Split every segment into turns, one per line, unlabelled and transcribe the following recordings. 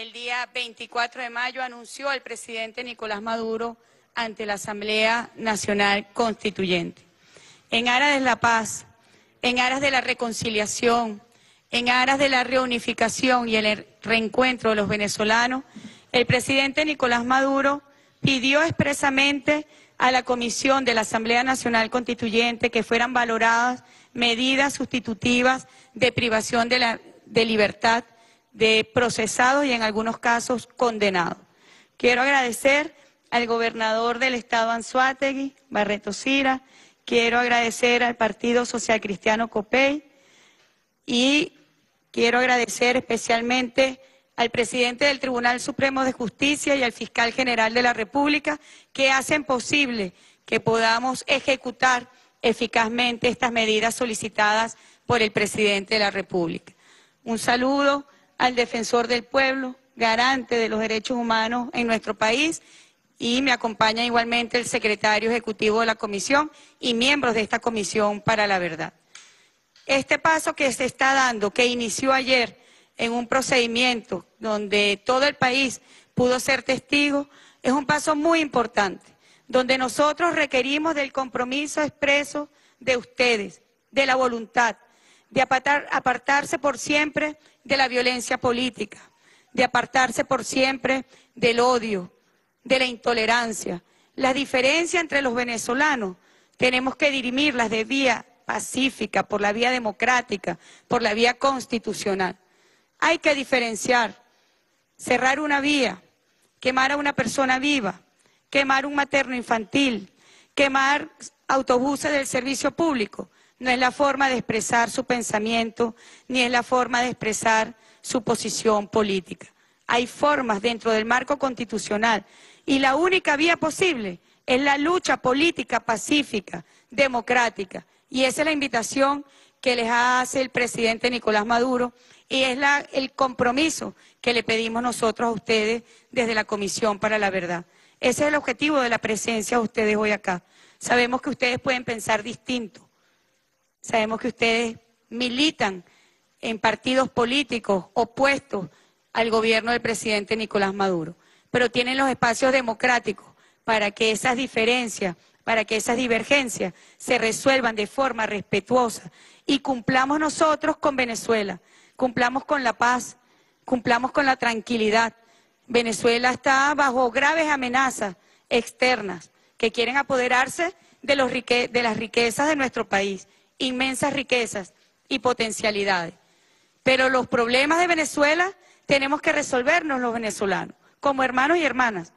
el día 24 de mayo anunció el presidente Nicolás Maduro ante la Asamblea Nacional Constituyente. En aras de la paz, en aras de la reconciliación, en aras de la reunificación y el reencuentro de los venezolanos, el presidente Nicolás Maduro pidió expresamente a la Comisión de la Asamblea Nacional Constituyente que fueran valoradas medidas sustitutivas de privación de libertad de procesados y en algunos casos condenados. Quiero agradecer al gobernador del estado Anzoátegui, Barreto Sira, quiero agradecer al Partido Social Cristiano Copey y quiero agradecer especialmente al presidente del Tribunal Supremo de Justicia y al fiscal general de la República que hacen posible que podamos ejecutar eficazmente estas medidas solicitadas por el presidente de la República. Un saludo al defensor del pueblo, garante de los derechos humanos en nuestro país, y me acompaña igualmente el secretario ejecutivo de la Comisión y miembros de esta Comisión para la Verdad. Este paso que se está dando, que inició ayer en un procedimiento donde todo el país pudo ser testigo, es un paso muy importante, donde nosotros requerimos del compromiso expreso de ustedes, de la voluntad, de apartarse por siempre de la violencia política, de apartarse por siempre del odio, de la intolerancia. La diferencia entre los venezolanos tenemos que dirimirlas de vía pacífica, por la vía democrática, por la vía constitucional. Hay que diferenciar, cerrar una vía, quemar a una persona viva, quemar un materno infantil, quemar autobuses del servicio público. No es la forma de expresar su pensamiento, ni es la forma de expresar su posición política. Hay formas dentro del marco constitucional y la única vía posible es la lucha política pacífica, democrática. Y esa es la invitación que les hace el presidente Nicolás Maduro y es el compromiso que le pedimos nosotros a ustedes desde la Comisión para la Verdad. Ese es el objetivo de la presencia de ustedes hoy acá. Sabemos que ustedes pueden pensar distinto. Sabemos que ustedes militan en partidos políticos opuestos al gobierno del presidente Nicolás Maduro, pero tienen los espacios democráticos para que esas diferencias, para que esas divergencias se resuelvan de forma respetuosa y cumplamos nosotros con Venezuela, cumplamos con la paz, cumplamos con la tranquilidad. Venezuela está bajo graves amenazas externas que quieren apoderarse de las riquezas de nuestro país, inmensas riquezas y potencialidades. Pero los problemas de Venezuela tenemos que resolvernos los venezolanos, como hermanos y hermanas,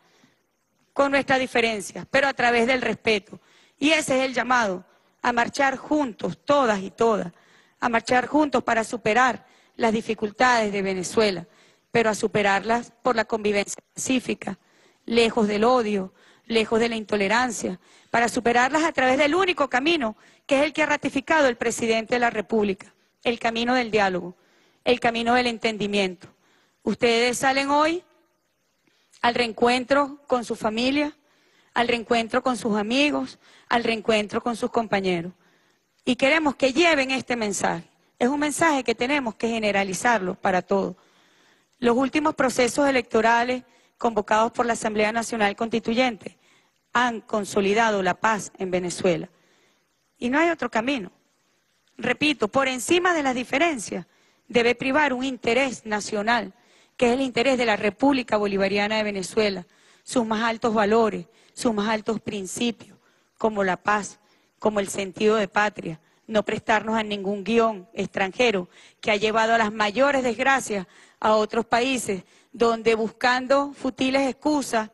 con nuestras diferencias, pero a través del respeto. Y ese es el llamado, a marchar juntos, todas y todas, a marchar juntos para superar las dificultades de Venezuela, pero a superarlas por la convivencia pacífica, lejos del odio, lejos de la intolerancia, para superarlas a través del único camino, que es el que ha ratificado el presidente de la República, el camino del diálogo, el camino del entendimiento. Ustedes salen hoy al reencuentro con su familia, al reencuentro con sus amigos, al reencuentro con sus compañeros. Y queremos que lleven este mensaje. Es un mensaje que tenemos que generalizarlo para todos. Los últimos procesos electorales convocados por la Asamblea Nacional Constituyente han consolidado la paz en Venezuela. Y no hay otro camino. Repito, por encima de las diferencias debe privar un interés nacional, que es el interés de la República Bolivariana de Venezuela, sus más altos valores, sus más altos principios, como la paz, como el sentido de patria, no prestarnos a ningún guión extranjero que ha llevado a las mayores desgracias a otros países, donde buscando futiles excusas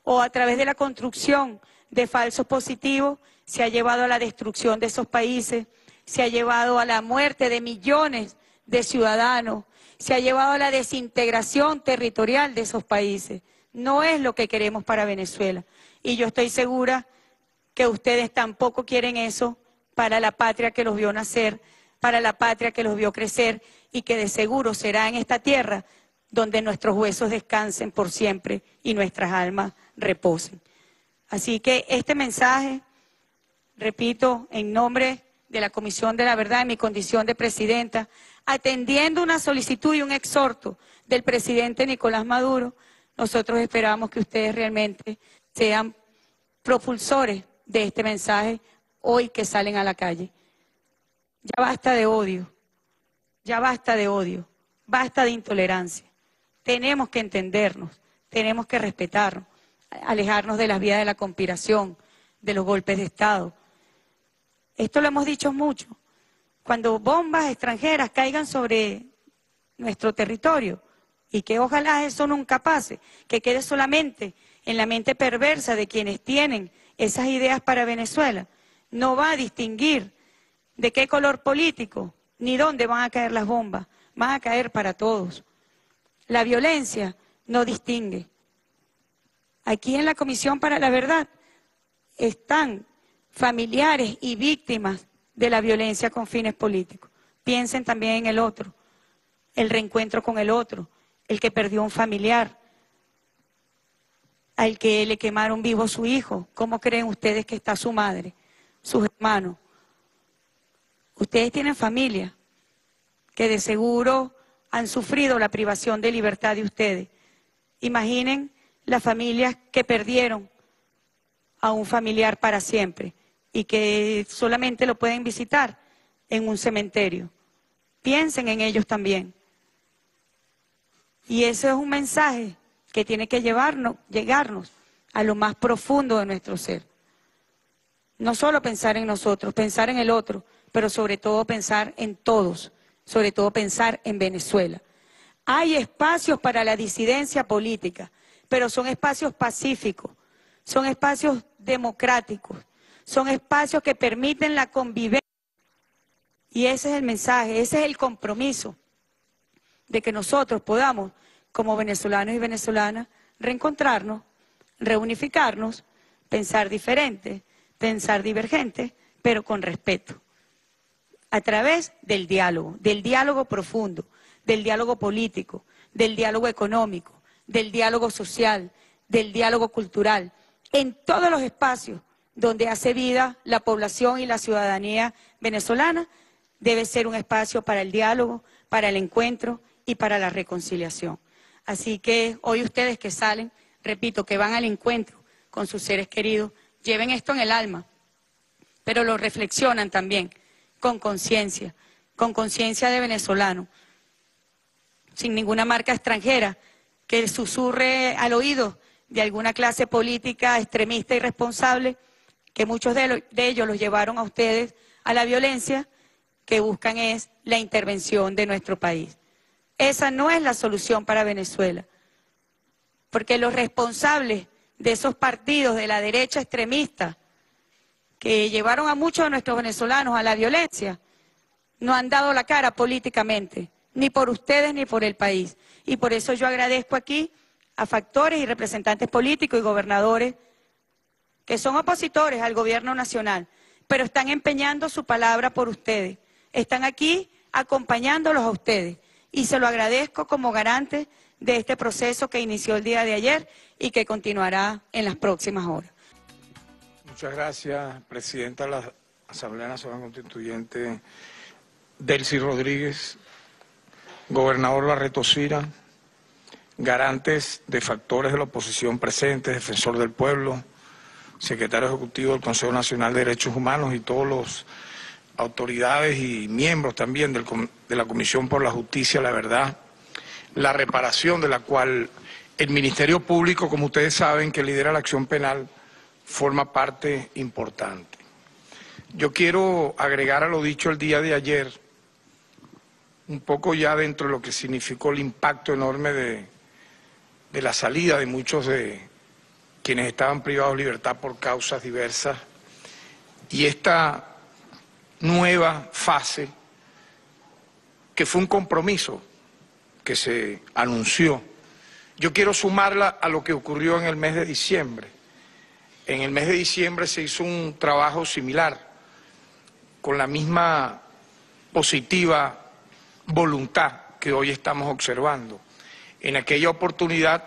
o a través de la construcción de falsos positivos, se ha llevado a la destrucción de esos países, se ha llevado a la muerte de millones de ciudadanos, se ha llevado a la desintegración territorial de esos países. No es lo que queremos para Venezuela. Y yo estoy segura que ustedes tampoco quieren eso para la patria que los vio nacer, para la patria que los vio crecer y que de seguro será en esta tierra donde nuestros huesos descansen por siempre y nuestras almas reposen. Así que este mensaje, repito, en nombre de la Comisión de la Verdad, en mi condición de presidenta, atendiendo una solicitud y un exhorto del presidente Nicolás Maduro, nosotros esperamos que ustedes realmente sean propulsores de este mensaje hoy que salen a la calle. Ya basta de odio, ya basta de odio, basta de intolerancia. Tenemos que entendernos, tenemos que respetarnos, alejarnos de las vías de la conspiración, de los golpes de Estado. Esto lo hemos dicho mucho. Cuando bombas extranjeras caigan sobre nuestro territorio, y que ojalá eso nunca pase, que quede solamente en la mente perversa de quienes tienen esas ideas para Venezuela, no va a distinguir de qué color político ni dónde van a caer las bombas, van a caer para todos. La violencia no distingue. Aquí en la Comisión para la Verdad están familiares y víctimas de la violencia con fines políticos. Piensen también en el otro, el reencuentro con el otro, el que perdió un familiar, al que le quemaron vivo su hijo. ¿Cómo creen ustedes que está su madre, sus hermanos? Ustedes tienen familia que de seguro han sufrido la privación de libertad de ustedes. Imaginen las familias que perdieron a un familiar para siempre y que solamente lo pueden visitar en un cementerio. Piensen en ellos también. Y eso es un mensaje que tiene que llegarnos a lo más profundo de nuestro ser. No solo pensar en nosotros, pensar en el otro, pero sobre todo pensar en todos, sobre todo pensar en Venezuela. Hay espacios para la disidencia política, pero son espacios pacíficos, son espacios democráticos, son espacios que permiten la convivencia. Y ese es el mensaje, ese es el compromiso de que nosotros podamos, como venezolanos y venezolanas, reencontrarnos, reunificarnos, pensar diferente, pensar divergente, pero con respeto, a través del diálogo profundo, del diálogo político, del diálogo económico, del diálogo social, del diálogo cultural, en todos los espacios donde hace vida la población y la ciudadanía venezolana, debe ser un espacio para el diálogo, para el encuentro y para la reconciliación. Así que hoy ustedes que salen, repito, que van al encuentro con sus seres queridos, lleven esto en el alma, pero lo reflexionan también con conciencia de venezolano, sin ninguna marca extranjera que susurre al oído de alguna clase política extremista y irresponsable, que muchos de ellos los llevaron a ustedes a la violencia, que buscan es la intervención de nuestro país. Esa no es la solución para Venezuela, porque los responsables de esos partidos de la derecha extremista que llevaron a muchos de nuestros venezolanos a la violencia, no han dado la cara políticamente, ni por ustedes ni por el país. Y por eso yo agradezco aquí a factores y representantes políticos y gobernadores que son opositores al gobierno nacional, pero están empeñando su palabra por ustedes. Están aquí acompañándolos a ustedes. Y se lo agradezco como garante de este proceso que inició el día de ayer y que continuará en las próximas horas.
Muchas gracias, Presidenta de la Asamblea Nacional Constituyente, Delcy Rodríguez, Gobernador Barreto Sira, garantes de factores de la oposición presentes, Defensor del Pueblo, Secretario Ejecutivo del Consejo Nacional de Derechos Humanos y todos los autoridades y miembros también de la Comisión por la Justicia, la Verdad, la Reparación, de la cual el Ministerio Público, como ustedes saben, que lidera la acción penal, forma parte importante. Yo quiero agregar a lo dicho el día de ayer, un poco ya dentro de lo que significó el impacto enorme de la salida de muchos de quienes estaban privados de libertad por causas diversas, y esta nueva fase, que fue un compromiso que se anunció. Yo quiero sumarla a lo que ocurrió en el mes de diciembre. En el mes de diciembre se hizo un trabajo similar, con la misma positiva voluntad que hoy estamos observando. En aquella oportunidad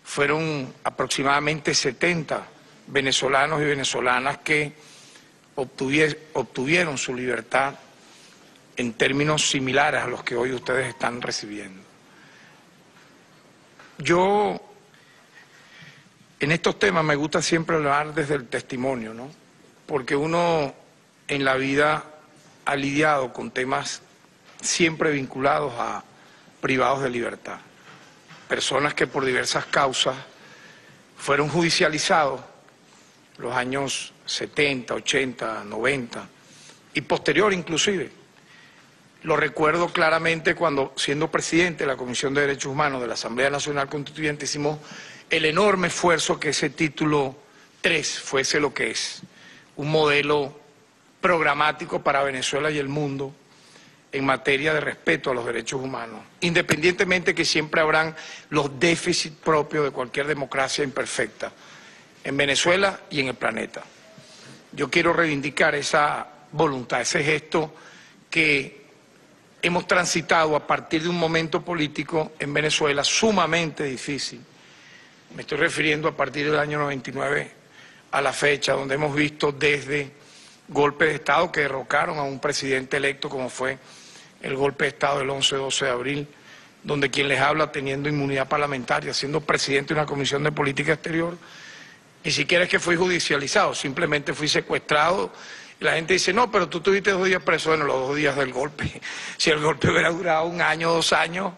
fueron aproximadamente 70 venezolanos y venezolanas que obtuvieron su libertad en términos similares a los que hoy ustedes están recibiendo. Yo, en estos temas me gusta siempre hablar desde el testimonio, ¿no? Porque uno en la vida ha lidiado con temas siempre vinculados a privados de libertad. Personas que por diversas causas fueron judicializados los años 70, 80, 90 y posterior inclusive. Lo recuerdo claramente cuando, siendo presidente de la Comisión de Derechos Humanos de la Asamblea Nacional Constituyente, hicimos el enorme esfuerzo que ese título 3 fuese lo que es, un modelo programático para Venezuela y el mundo en materia de respeto a los derechos humanos, independientemente que siempre habrán los déficits propios de cualquier democracia imperfecta, en Venezuela y en el planeta. Yo quiero reivindicar esa voluntad, ese gesto que hemos transitado a partir de un momento político en Venezuela sumamente difícil. Me estoy refiriendo a partir del año 99 a la fecha, donde hemos visto desde golpes de Estado que derrocaron a un presidente electo, como fue el golpe de Estado del 11-12 de abril, donde quien les habla, teniendo inmunidad parlamentaria, siendo presidente de una comisión de política exterior, ni siquiera es que fui judicializado, simplemente fui secuestrado. Y la gente dice, no, pero tú tuviste 2 días preso. Bueno, los 2 días del golpe. Si el golpe hubiera durado 1 año, 2 años,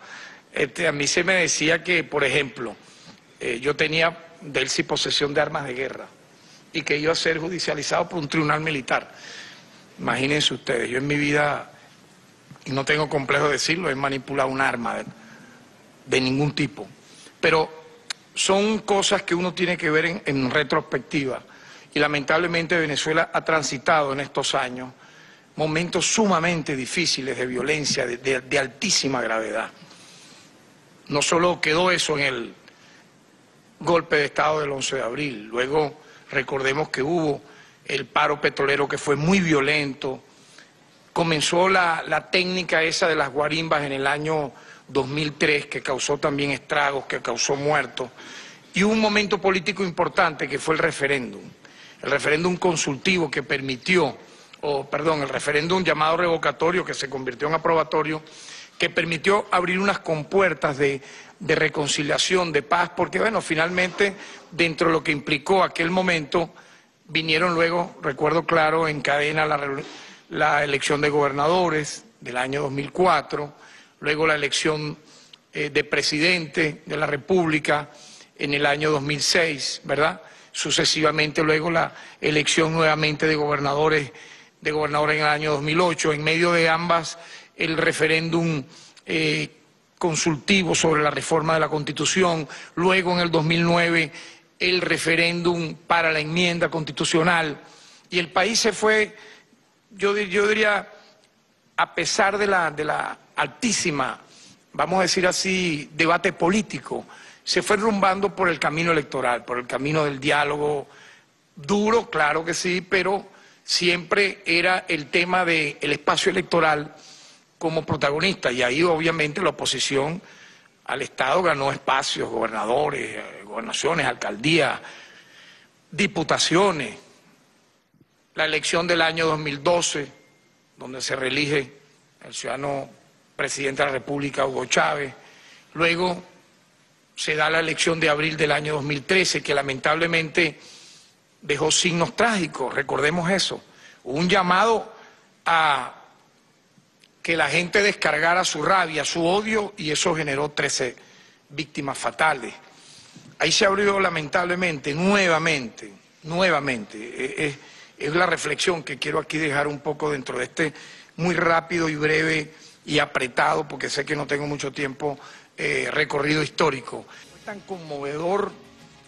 a mí se me decía que, por ejemplo, yo tenía posesión de armas de guerra y que iba a ser judicializado por un tribunal militar. Imagínense ustedes, yo en mi vida, y no tengo complejo de decirlo, he manipulado un arma de ningún tipo. Pero son cosas que uno tiene que ver en retrospectiva. Y lamentablemente Venezuela ha transitado en estos años momentos sumamente difíciles de violencia, de altísima gravedad. No solo quedó eso en el golpe de Estado del 11 de abril, luego recordemos que hubo el paro petrolero que fue muy violento, comenzó la técnica esa de las guarimbas en el año 2003 que causó también estragos, que causó muertos, y hubo un momento político importante que fue el referéndum consultivo que permitió, el referéndum llamado revocatorio que se convirtió en aprobatorio, que permitió abrir unas compuertas de reconciliación, de paz, porque bueno, finalmente dentro de lo que implicó aquel momento vinieron luego, recuerdo claro, en cadena la elección de gobernadores del año 2004, luego la elección de presidente de la República en el año 2006, ¿verdad? Sucesivamente luego la elección nuevamente de gobernadores en el año 2008, en medio de ambas el referéndum consultivo sobre la reforma de la Constitución, luego en el 2009 el referéndum para la enmienda constitucional, y el país se fue, yo diría, a pesar de la altísima, vamos a decir así, debate político, se fue rumbando por el camino electoral, por el camino del diálogo duro, claro que sí, pero siempre era el tema del espacio electoral como protagonista, y ahí obviamente la oposición al Estado ganó espacios, gobernadores, gobernaciones, alcaldías, diputaciones. La elección del año 2012, donde se reelige el ciudadano presidente de la República, Hugo Chávez. Luego se da la elección de abril del año 2013, que lamentablemente dejó signos trágicos, recordemos eso. Hubo un llamado a que la gente descargara su rabia, su odio, y eso generó 13 víctimas fatales. Ahí se abrió lamentablemente, nuevamente, es la reflexión que quiero aquí dejar un poco dentro de este muy rápido y breve y apretado, porque sé que no tengo mucho tiempo, recorrido histórico. Es tan conmovedor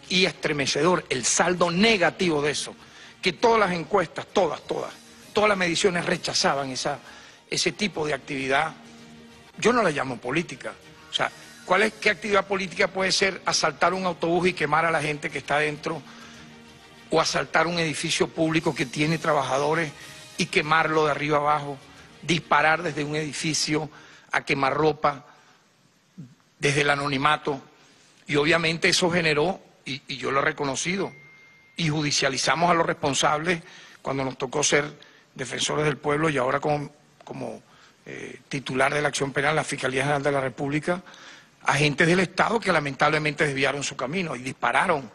y estremecedor el saldo negativo de eso, que todas las encuestas, todas las mediciones rechazaban ese tipo de actividad. Yo no la llamo política. O sea, ¿qué actividad política puede ser asaltar un autobús y quemar a la gente que está dentro? O asaltar un edificio público que tiene trabajadores y quemarlo de arriba abajo, disparar desde un edificio a quemarropa, desde el anonimato. Y obviamente eso generó, y yo lo he reconocido, y judicializamos a los responsables cuando nos tocó ser defensores del pueblo, y ahora como titular de la acción penal, la Fiscalía General de la República, agentes del Estado que lamentablemente desviaron su camino y dispararon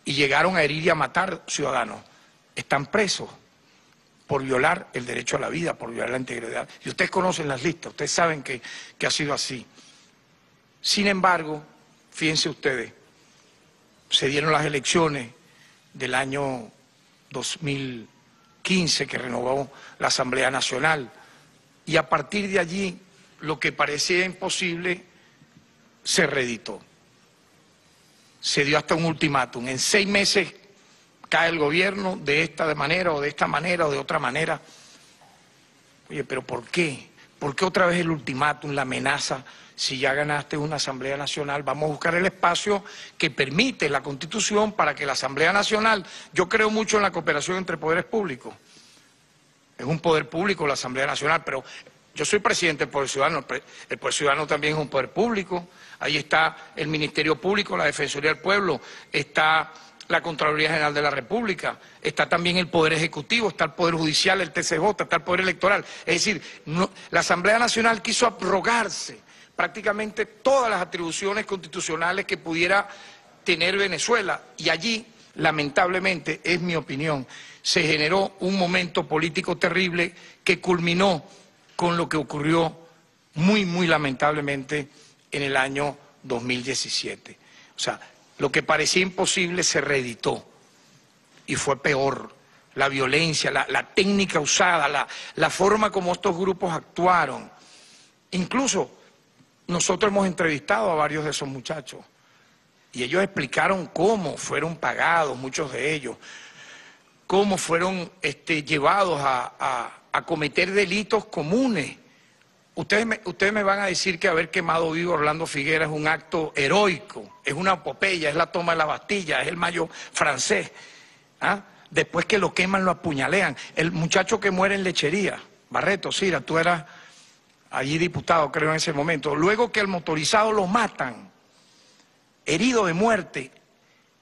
y llegaron a herir y a matar ciudadanos. Están presos por violar el derecho a la vida, por violar la integridad. Y ustedes conocen las listas, ustedes saben que ha sido así. Sin embargo, fíjense ustedes, se dieron las elecciones del año 2015 que renovó la Asamblea Nacional y a partir de allí lo que parecía imposible se reeditó. Se dio hasta un ultimátum. En 6 meses cae el gobierno de esta manera o de esta manera o de otra manera. Oye, pero ¿por qué? ¿Por qué otra vez el ultimátum, la amenaza? Si ya ganaste una Asamblea Nacional, vamos a buscar el espacio que permite la Constitución para que la Asamblea Nacional, yo creo mucho en la cooperación entre poderes públicos. Es un poder público la Asamblea Nacional, pero yo soy presidente del Poder Ciudadano, el Poder Ciudadano también es un poder público. Ahí está el Ministerio Público, la Defensoría del Pueblo, está la Contraloría General de la República, está también el Poder Ejecutivo, está el Poder Judicial, el TCJ, está el Poder Electoral. Es decir, la Asamblea Nacional quiso abrogarse prácticamente todas las atribuciones constitucionales que pudiera tener Venezuela y allí, lamentablemente, es mi opinión, se generó un momento político terrible que culminó con lo que ocurrió muy lamentablemente en el año 2017. O sea, lo que parecía imposible se reeditó y fue peor. La violencia, la técnica usada, la forma como estos grupos actuaron. Incluso nosotros hemos entrevistado a varios de esos muchachos y ellos explicaron cómo fueron pagados, muchos de ellos, cómo fueron llevados a cometer delitos comunes. Ustedes me van a decir que haber quemado vivo a Orlando Figueras es un acto heroico, es una epopeya, es la toma de la Bastilla, es el mayo francés. ¿Ah? Después que lo queman, lo apuñalean. El muchacho que muere en Lechería, Barreto, Cira, tú eras allí diputado, creo, en ese momento. Luego que el motorizado lo matan, herido de muerte,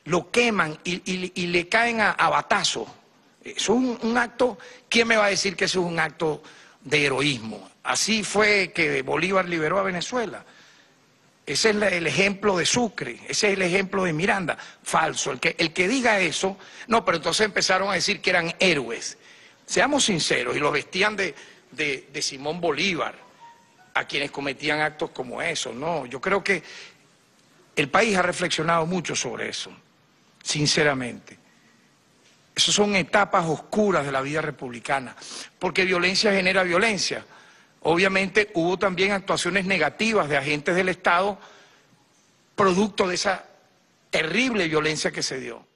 lo queman y le caen a batazos. Eso es un acto, ¿quién me va a decir que eso es un acto de heroísmo? Así fue que Bolívar liberó a Venezuela. Ese es el ejemplo de Sucre, ese es el ejemplo de Miranda. Falso. El que diga eso, no, pero entonces empezaron a decir que eran héroes. Seamos sinceros, y los vestían de Simón Bolívar, a quienes cometían actos como esos. No, yo creo que el país ha reflexionado mucho sobre eso, sinceramente. Esas son etapas oscuras de la vida republicana, porque violencia genera violencia. Obviamente hubo también actuaciones negativas de agentes del Estado producto de esa terrible violencia que se dio.